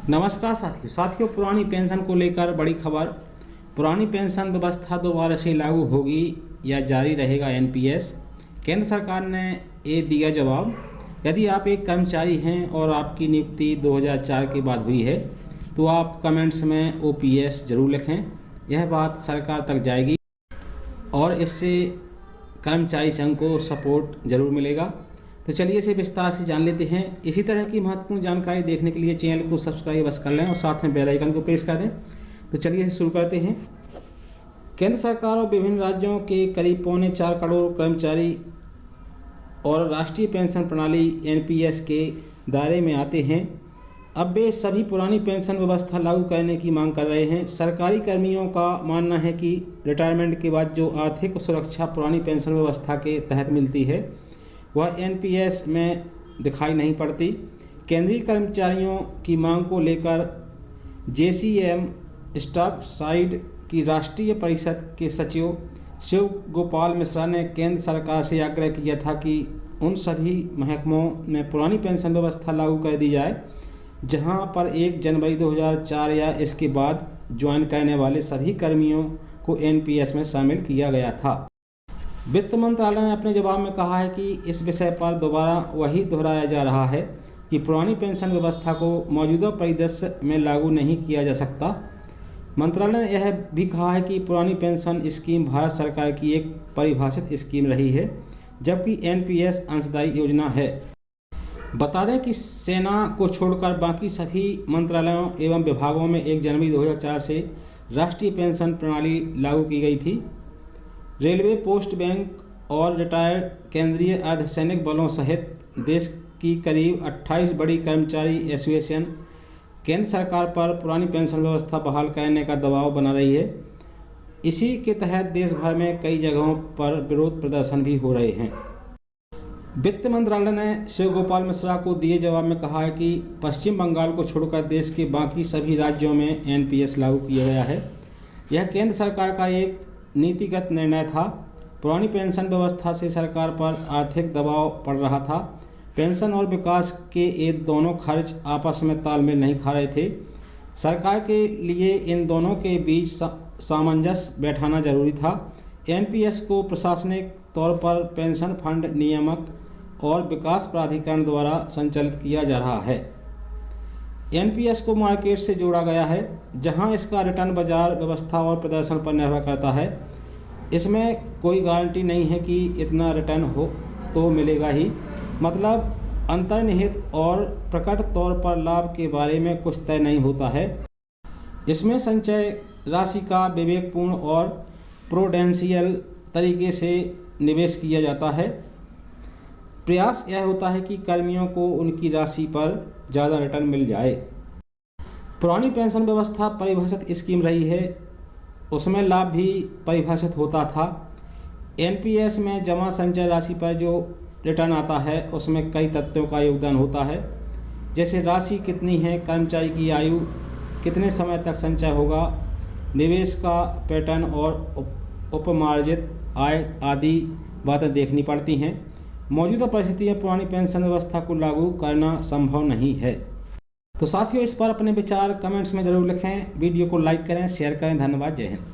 नमस्कार साथियों, पुरानी पेंशन को लेकर बड़ी खबर। पुरानी पेंशन व्यवस्था दोबारा से लागू होगी या जारी रहेगा एनपीएस। केंद्र सरकार ने ये दिया जवाब। यदि आप एक कर्मचारी हैं और आपकी नियुक्ति 2004 के बाद हुई है तो आप कमेंट्स में ओपीएस जरूर लिखें। यह बात सरकार तक जाएगी और इससे कर्मचारी संघ को सपोर्ट जरूर मिलेगा। तो चलिए इसे विस्तार से जान लेते हैं। इसी तरह की महत्वपूर्ण जानकारी देखने के लिए चैनल को सब्सक्राइब कर लें और साथ में बेल आइकन को प्रेस कर दें। तो चलिए इसे शुरू करते हैं। केंद्र सरकार और विभिन्न राज्यों के करीब 4.25 करोड़ कर्मचारी और राष्ट्रीय पेंशन प्रणाली एनपीएस के दायरे में आते हैं। अब वे सभी पुरानी पेंशन व्यवस्था लागू करने की मांग कर रहे हैं। सरकारी कर्मियों का मानना है कि रिटायरमेंट के बाद जो आर्थिक सुरक्षा पुरानी पेंशन व्यवस्था के तहत मिलती है वह एनपीएस में दिखाई नहीं पड़ती। केंद्रीय कर्मचारियों की मांग को लेकर जेसीएम स्टाफ साइड की राष्ट्रीय परिषद के सचिव शिव गोपाल मिश्रा ने केंद्र सरकार से आग्रह किया था कि उन सभी महकमों में पुरानी पेंशन व्यवस्था लागू कर दी जाए जहां पर 1 जनवरी 2004 या इसके बाद ज्वाइन करने वाले सभी कर्मियों को एनपीएस में शामिल किया गया था। वित्त मंत्रालय ने अपने जवाब में कहा है कि इस विषय पर दोबारा वही दोहराया जा रहा है कि पुरानी पेंशन व्यवस्था को मौजूदा परिदृश्य में लागू नहीं किया जा सकता। मंत्रालय ने यह भी कहा है कि पुरानी पेंशन स्कीम भारत सरकार की एक परिभाषित स्कीम रही है जबकि एनपीएस अंशदायी योजना है। बता दें कि सेना को छोड़कर बाकी सभी मंत्रालयों एवं विभागों में 1 जनवरी 2004 से राष्ट्रीय पेंशन प्रणाली लागू की गई थी। रेलवे, पोस्ट बैंक और रिटायर्ड केंद्रीय अर्धसैनिक बलों सहित देश की करीब 28 बड़ी कर्मचारी एसोसिएशन केंद्र सरकार पर पुरानी पेंशन व्यवस्था बहाल करने का दबाव बना रही है। इसी के तहत देश भर में कई जगहों पर विरोध प्रदर्शन भी हो रहे हैं। वित्त मंत्रालय ने शिव गोपाल मिश्रा को दिए जवाब में कहा है कि पश्चिम बंगाल को छोड़कर देश के बाकी सभी राज्यों में एनपीएस लागू किया गया है। यह केंद्र सरकार का एक नीतिगत निर्णय था। पुरानी पेंशन व्यवस्था से सरकार पर आर्थिक दबाव पड़ रहा था। पेंशन और विकास के ये दोनों खर्च आपस में तालमेल नहीं खा रहे थे। सरकार के लिए इन दोनों के बीच सामंजस्य बैठाना जरूरी था। एनपीएस को प्रशासनिक तौर पर पेंशन फंड नियामक और विकास प्राधिकरण द्वारा संचालित किया जा रहा है। एनपीएस को मार्केट से जोड़ा गया है जहां इसका रिटर्न बाजार व्यवस्था और प्रदर्शन पर निर्भर करता है। इसमें कोई गारंटी नहीं है कि इतना रिटर्न हो तो मिलेगा ही, मतलब अंतर्निहित और प्रकट तौर पर लाभ के बारे में कुछ तय नहीं होता है। इसमें संचय राशि का विवेकपूर्ण और प्रूडेंशियल तरीके से निवेश किया जाता है। प्रयास यह होता है कि कर्मियों को उनकी राशि पर ज़्यादा रिटर्न मिल जाए। पुरानी पेंशन व्यवस्था परिभाषित स्कीम रही है, उसमें लाभ भी परिभाषित होता था। एनपीएस में जमा संचय राशि पर जो रिटर्न आता है उसमें कई तथ्यों का योगदान होता है, जैसे राशि कितनी है, कर्मचारी की आयु, कितने समय तक संचय होगा, निवेश का पैटर्न और उपमार्जित आय आदि बातें देखनी पड़ती हैं। मौजूदा परिस्थिति में पुरानी पेंशन व्यवस्था को लागू करना संभव नहीं है। तो साथियों, इस पर अपने विचार कमेंट्स में ज़रूर लिखें। वीडियो को लाइक करें, शेयर करें। धन्यवाद। जय हिंद।